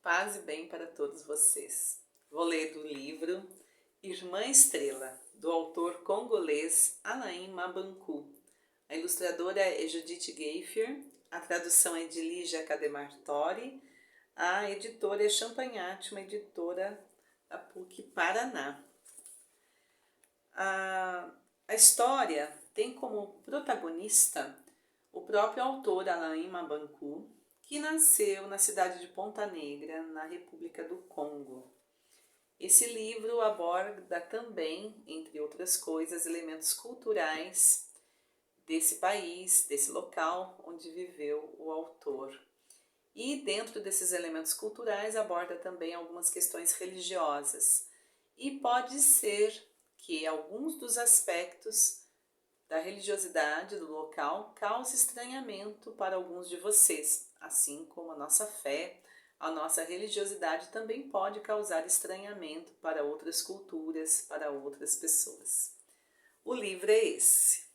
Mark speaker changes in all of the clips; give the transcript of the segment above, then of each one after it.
Speaker 1: Paz e bem para todos vocês. Vou ler do livro Irmã Estrela, do autor congolês Alain Mabankou. A ilustradora é Judith Geifer, a tradução é de Lígia Cademartori, a editora é Champagnat, uma editora da PUC Paraná. A história tem como protagonista o próprio autor Alain Mabankou, que nasceu na cidade de Ponta Negra, na República do Congo. Esse livro aborda também, entre outras coisas, elementos culturais desse país, desse local onde viveu o autor. E dentro desses elementos culturais aborda também algumas questões religiosas. E pode ser que alguns dos aspectos da religiosidade do local cause estranhamento para alguns de vocês, assim como a nossa fé, a nossa religiosidade também pode causar estranhamento para outras culturas, para outras pessoas. O livro é esse.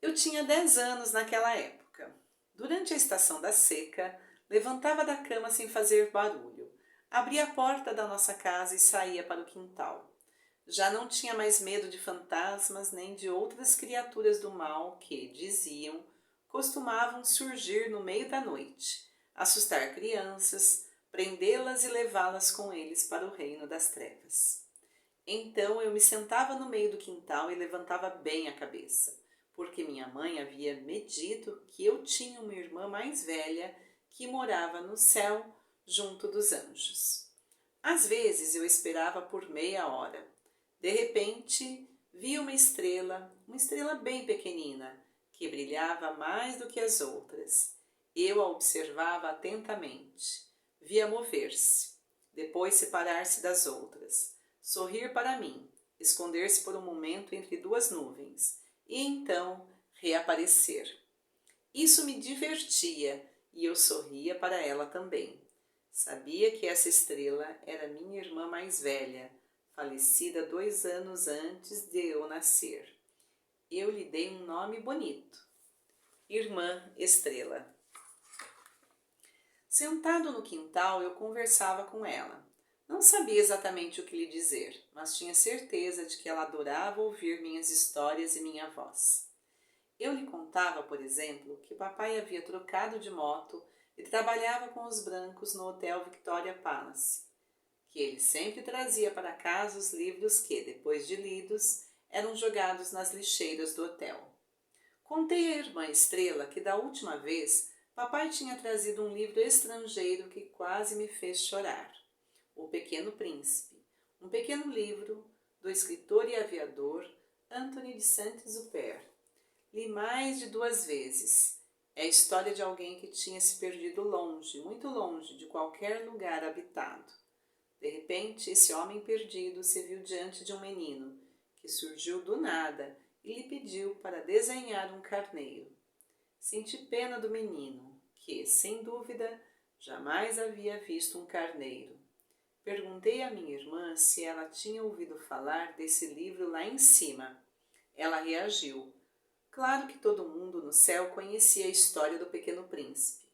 Speaker 1: Eu tinha 10 anos naquela época. Durante a estação da seca, levantava da cama sem fazer barulho, abria a porta da nossa casa e saía para o quintal. Já não tinha mais medo de fantasmas nem de outras criaturas do mal que, diziam, costumavam surgir no meio da noite, assustar crianças, prendê-las e levá-las com eles para o reino das trevas. Então eu me sentava no meio do quintal e levantava bem a cabeça, porque minha mãe havia me dito que eu tinha uma irmã mais velha que morava no céu junto dos anjos. Às vezes eu esperava por meia hora. De repente, vi uma estrela bem pequenina, que brilhava mais do que as outras. Eu a observava atentamente. Via mover-se, depois separar-se das outras, sorrir para mim, esconder-se por um momento entre duas nuvens, e então reaparecer. Isso me divertia, e eu sorria para ela também. Sabia que essa estrela era minha irmã mais velha, falecida 2 anos antes de eu nascer. Eu lhe dei um nome bonito, Irmã Estrela. Sentado no quintal, eu conversava com ela. Não sabia exatamente o que lhe dizer, mas tinha certeza de que ela adorava ouvir minhas histórias e minha voz. Eu lhe contava, por exemplo, que papai havia trocado de moto e trabalhava com os brancos no Hotel Victoria Palace, que ele sempre trazia para casa os livros que, depois de lidos, eram jogados nas lixeiras do hotel. Contei à irmã Estrela que da última vez papai tinha trazido um livro estrangeiro que quase me fez chorar. O Pequeno Príncipe, um pequeno livro do escritor e aviador Anthony de Saint-Exupéry. Li mais de 2 vezes. É a história de alguém que tinha se perdido longe, muito longe de qualquer lugar habitado. De repente, esse homem perdido se viu diante de um menino, que surgiu do nada e lhe pediu para desenhar um carneiro. Senti pena do menino, que, sem dúvida, jamais havia visto um carneiro. Perguntei à minha irmã se ela tinha ouvido falar desse livro lá em cima. Ela reagiu. Claro que todo mundo no céu conhecia a história do Pequeno Príncipe.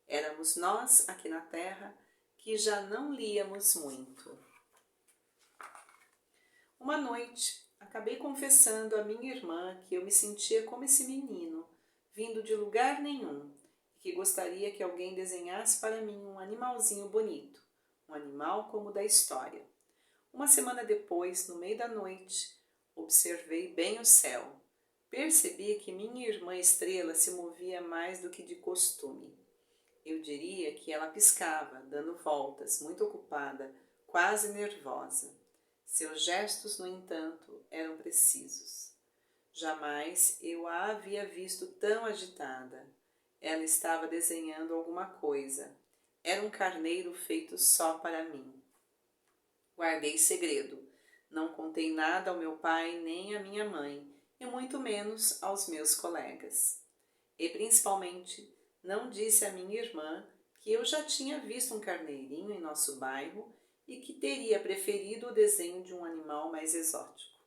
Speaker 1: Éramos nós, aqui na terra, que já não líamos muito. Uma noite, acabei confessando à minha irmã que eu me sentia como esse menino, vindo de lugar nenhum, e que gostaria que alguém desenhasse para mim um animalzinho bonito, um animal como o da história. Uma semana depois, no meio da noite, observei bem o céu. Percebi que minha irmã Estrela se movia mais do que de costume. Eu diria que ela piscava, dando voltas, muito ocupada, quase nervosa. Seus gestos, no entanto, eram precisos. Jamais eu a havia visto tão agitada. Ela estava desenhando alguma coisa. Era um carneiro feito só para mim. Guardei segredo. Não contei nada ao meu pai nem à minha mãe, e muito menos aos meus colegas. E principalmente não disse à minha irmã que eu já tinha visto um carneirinho em nosso bairro e que teria preferido o desenho de um animal mais exótico.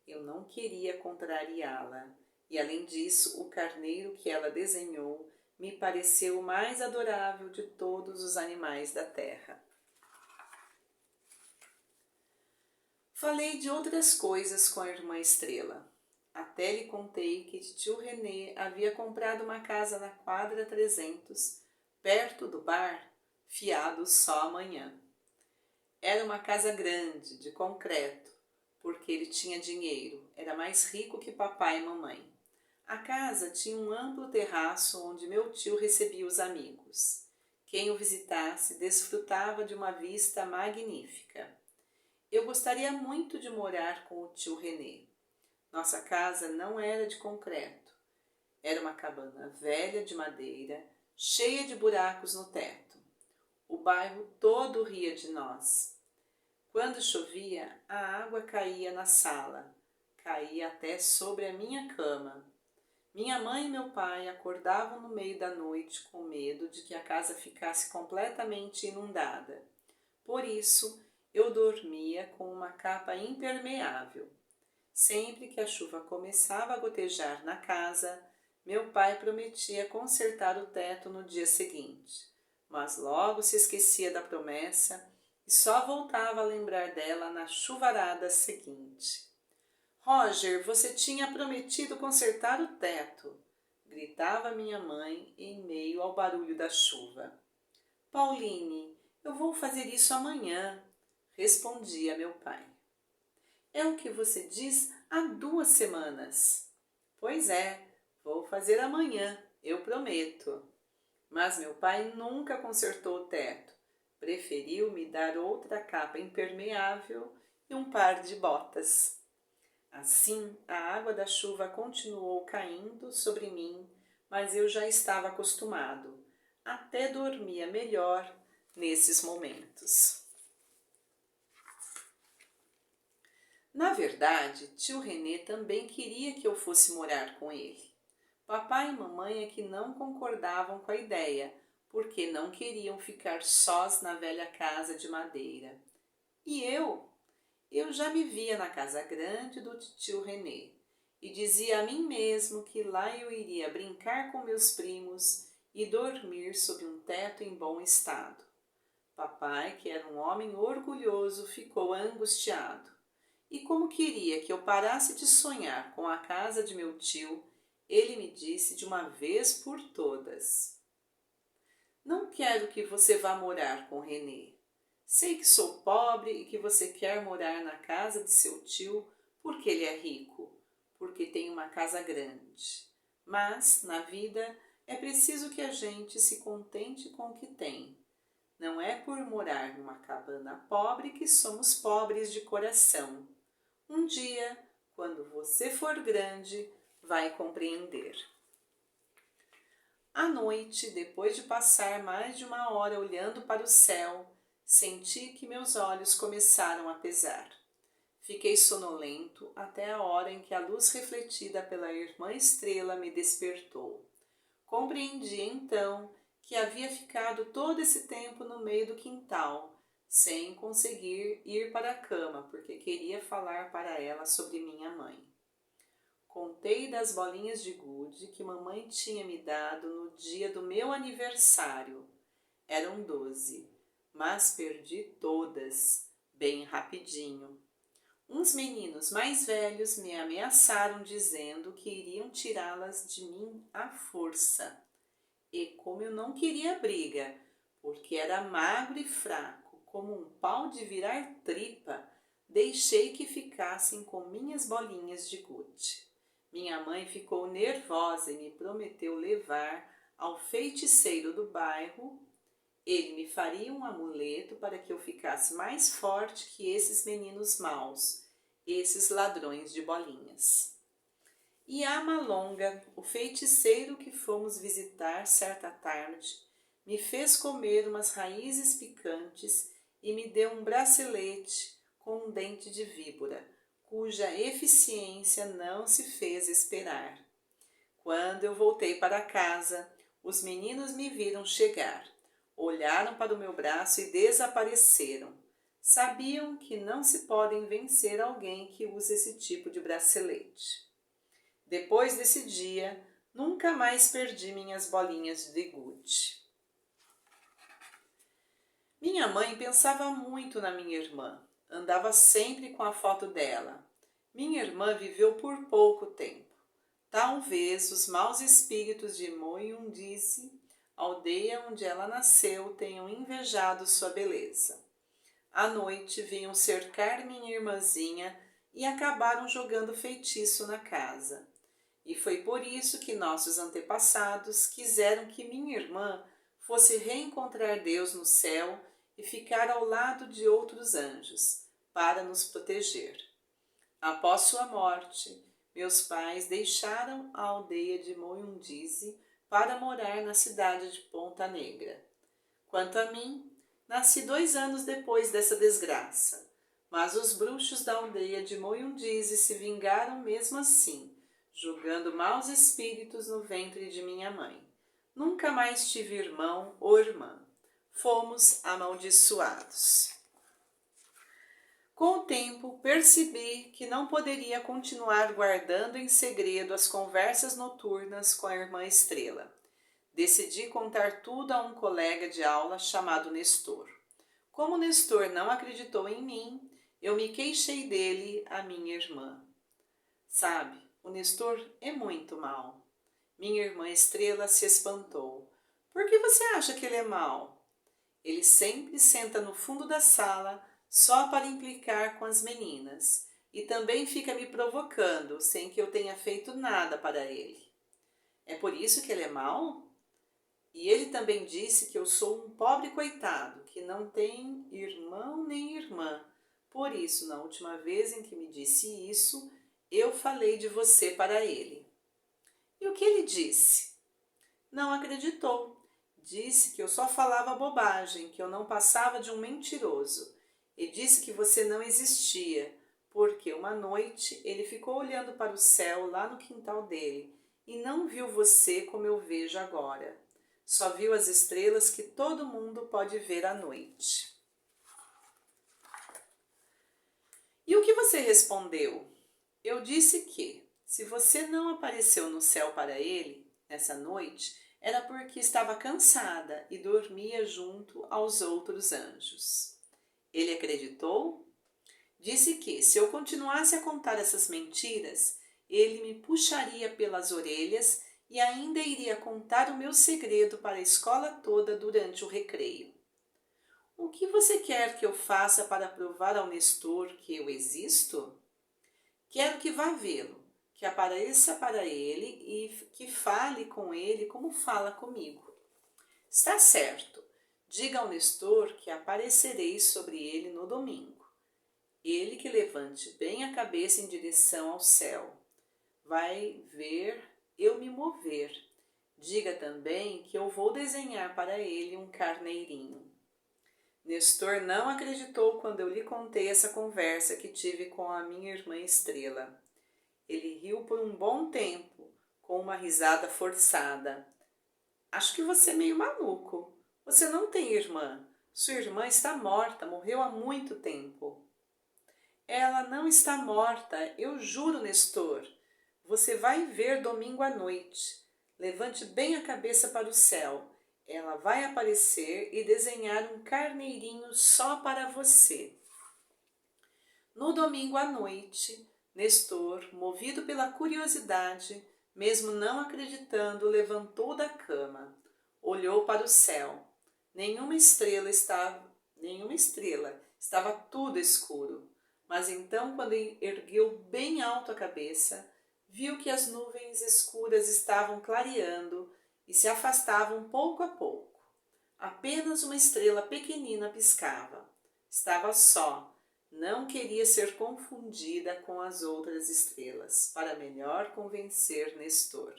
Speaker 1: Eu não queria contrariá-la, e além disso, o carneiro que ela desenhou me pareceu o mais adorável de todos os animais da terra. Falei de outras coisas com a irmã Estrela. Até lhe contei que tio René havia comprado uma casa na quadra 300, perto do bar, fiado só amanhã. Era uma casa grande, de concreto, porque ele tinha dinheiro, era mais rico que papai e mamãe. A casa tinha um amplo terraço onde meu tio recebia os amigos. Quem o visitasse desfrutava de uma vista magnífica. Eu gostaria muito de morar com o tio René. Nossa casa não era de concreto. Era uma cabana velha de madeira, cheia de buracos no teto. O bairro todo ria de nós. Quando chovia, a água caía na sala, caía até sobre a minha cama. Minha mãe e meu pai acordavam no meio da noite com medo de que a casa ficasse completamente inundada. Por isso, eu dormia com uma capa impermeável. Sempre que a chuva começava a gotejar na casa, meu pai prometia consertar o teto no dia seguinte, mas logo se esquecia da promessa e só voltava a lembrar dela na chuvarada seguinte. Roger, você tinha prometido consertar o teto, gritava minha mãe em meio ao barulho da chuva. Pauline, eu vou fazer isso amanhã, respondia meu pai. É o que você diz há 2 semanas. Pois é, vou fazer amanhã, eu prometo. Mas meu pai nunca consertou o teto. Preferiu me dar outra capa impermeável e um par de botas. Assim, a água da chuva continuou caindo sobre mim, mas eu já estava acostumado. Até dormia melhor nesses momentos. Na verdade, tio René também queria que eu fosse morar com ele. Papai e mamãe é que não concordavam com a ideia, porque não queriam ficar sós na velha casa de madeira. E eu já me via na casa grande do tio René e dizia a mim mesmo que lá eu iria brincar com meus primos e dormir sob um teto em bom estado. Papai, que era um homem orgulhoso, ficou angustiado. E como queria que eu parasse de sonhar com a casa de meu tio, ele me disse de uma vez por todas: Não quero que você vá morar com René. Sei que sou pobre e que você quer morar na casa de seu tio porque ele é rico, porque tem uma casa grande. Mas, na vida, é preciso que a gente se contente com o que tem. Não é por morar numa cabana pobre que somos pobres de coração. Um dia, quando você for grande, vai compreender. À noite, depois de passar mais de 1 hora olhando para o céu, senti que meus olhos começaram a pesar. Fiquei sonolento até a hora em que a luz refletida pela irmã Estrela me despertou. Compreendi então que havia ficado todo esse tempo no meio do quintal, sem conseguir ir para a cama, porque queria falar para ela sobre minha mãe. Contei das bolinhas de gude que mamãe tinha me dado no dia do meu aniversário. Eram 12, mas perdi todas, bem rapidinho. Uns meninos mais velhos me ameaçaram dizendo que iriam tirá-las de mim à força. E como eu não queria briga, porque era magro e fraco, como um pau de virar tripa, deixei que ficassem com minhas bolinhas de gude. Minha mãe ficou nervosa e me prometeu levar ao feiticeiro do bairro. Ele me faria um amuleto para que eu ficasse mais forte que esses meninos maus, esses ladrões de bolinhas. E a Malonga, o feiticeiro que fomos visitar certa tarde, me fez comer umas raízes picantes e me deu um bracelete com um dente de víbora, cuja eficiência não se fez esperar. Quando eu voltei para casa, os meninos me viram chegar, olharam para o meu braço e desapareceram. Sabiam que não se podem vencer alguém que usa esse tipo de bracelete. Depois desse dia, Nunca mais perdi minhas bolinhas de gude. Minha mãe pensava muito na minha irmã. Andava sempre com a foto dela. Minha irmã viveu por pouco tempo. Talvez os maus espíritos de Moyundice, aldeia onde ela nasceu, tenham invejado sua beleza. À noite vinham cercar minha irmãzinha e acabaram jogando feitiço na casa. E foi por isso que nossos antepassados quiseram que minha irmã fosse reencontrar Deus no céu e ficar ao lado de outros anjos, para nos proteger. Após sua morte, meus pais deixaram a aldeia de Moyundize para morar na cidade de Ponta Negra. Quanto a mim, nasci 2 anos depois dessa desgraça, mas os bruxos da aldeia de Moyundize se vingaram mesmo assim, jogando maus espíritos no ventre de minha mãe. Nunca mais tive irmão ou irmã. Fomos amaldiçoados. Com o tempo, percebi que não poderia continuar guardando em segredo as conversas noturnas com a irmã Estrela. Decidi contar tudo a um colega de aula chamado Nestor. Como Nestor não acreditou em mim, eu me queixei dele à minha irmã. Sabe, o Nestor é muito mau. Minha irmã Estrela se espantou. Por que você acha que ele é mau? Ele sempre senta no fundo da sala só para implicar com as meninas e também fica me provocando sem que eu tenha feito nada para ele. É por isso que ele é mau? E ele também disse que eu sou um pobre coitado, que não tem irmão nem irmã. Por isso, na última vez em que me disse isso, eu falei de você para ele. E o que ele disse? Não acreditou. Disse que eu só falava bobagem, que eu não passava de um mentiroso. E disse que você não existia, porque uma noite ele ficou olhando para o céu lá no quintal dele e não viu você como eu vejo agora. Só viu as estrelas que todo mundo pode ver à noite. E o que você respondeu? Eu disse que, se você não apareceu no céu para ele, nessa noite, era porque estava cansada e dormia junto aos outros anjos. Ele acreditou? Disse que, se eu continuasse a contar essas mentiras, ele me puxaria pelas orelhas e ainda iria contar o meu segredo para a escola toda durante o recreio. O que você quer que eu faça para provar ao Nestor que eu existo? Quero que vá vê-lo, que apareça para ele e que fale com ele como fala comigo. Está certo. Diga ao Nestor que aparecerei sobre ele no domingo. Ele que levante bem a cabeça em direção ao céu. Vai ver eu me mover. Diga também que eu vou desenhar para ele um carneirinho. Nestor não acreditou quando eu lhe contei essa conversa que tive com a minha irmã Estrela. Ele riu por um bom tempo, com uma risada forçada. Acho que você é meio maluco. Você não tem irmã. Sua irmã está morta, morreu há muito tempo. Ela não está morta, eu juro, Nestor. Você vai ver domingo à noite. Levante bem a cabeça para o céu. Ela vai aparecer e desenhar um carneirinho só para você. No domingo à noite, Nestor, movido pela curiosidade, mesmo não acreditando, levantou da cama, olhou para o céu. Nenhuma estrela, estava tudo escuro. Mas então, quando ergueu bem alto a cabeça, viu que as nuvens escuras estavam clareando e se afastavam pouco a pouco. Apenas uma estrela pequenina piscava. Estava só, não queria ser confundida com as outras estrelas, para melhor convencer Nestor.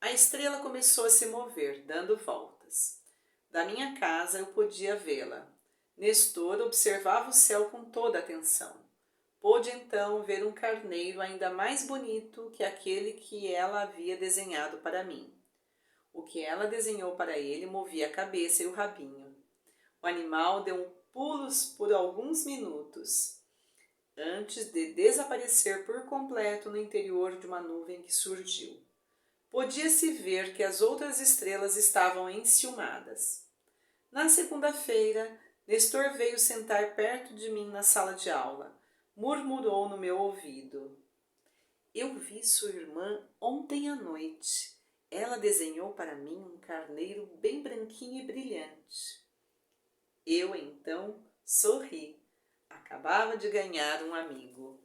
Speaker 1: A estrela começou a se mover, dando voltas. Da minha casa eu podia vê-la. Nestor observava o céu com toda atenção. Pôde então ver um carneiro ainda mais bonito que aquele que ela havia desenhado para mim. O que ela desenhou para ele movia a cabeça e o rabinho. O animal deu pulos por alguns minutos, antes de desaparecer por completo no interior de uma nuvem que surgiu. Podia-se ver que as outras estrelas estavam enciumadas. Na segunda-feira, Nestor veio sentar perto de mim na sala de aula. Murmurou no meu ouvido: Eu vi sua irmã ontem à noite. Ela desenhou para mim um carneiro bem branquinho e brilhante. Eu, então, sorri. Acabava de ganhar um amigo.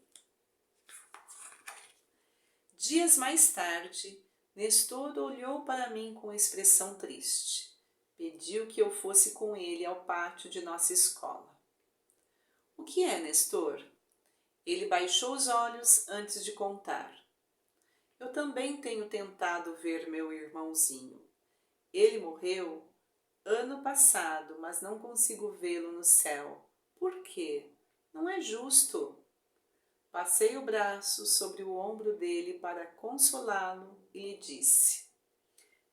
Speaker 1: Dias mais tarde, Nestor olhou para mim com expressão triste. Pediu que eu fosse com ele ao pátio de nossa escola. O que é, Nestor? Ele baixou os olhos antes de contar. Eu também tenho tentado ver meu irmãozinho. Ele morreu ano passado, mas não consigo vê-lo no céu. Por quê? Não é justo. Passei o braço sobre o ombro dele para consolá-lo e lhe disse: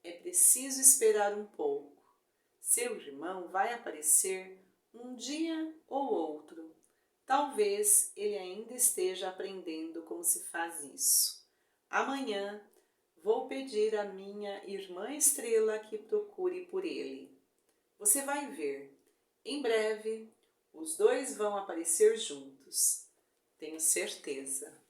Speaker 1: É preciso esperar um pouco. Seu irmão vai aparecer um dia ou outro. Talvez ele ainda esteja aprendendo como se faz isso. Amanhã vou pedir à minha irmã Estrela que procure por ele. Você vai ver. Em breve, os dois vão aparecer juntos. Tenho certeza.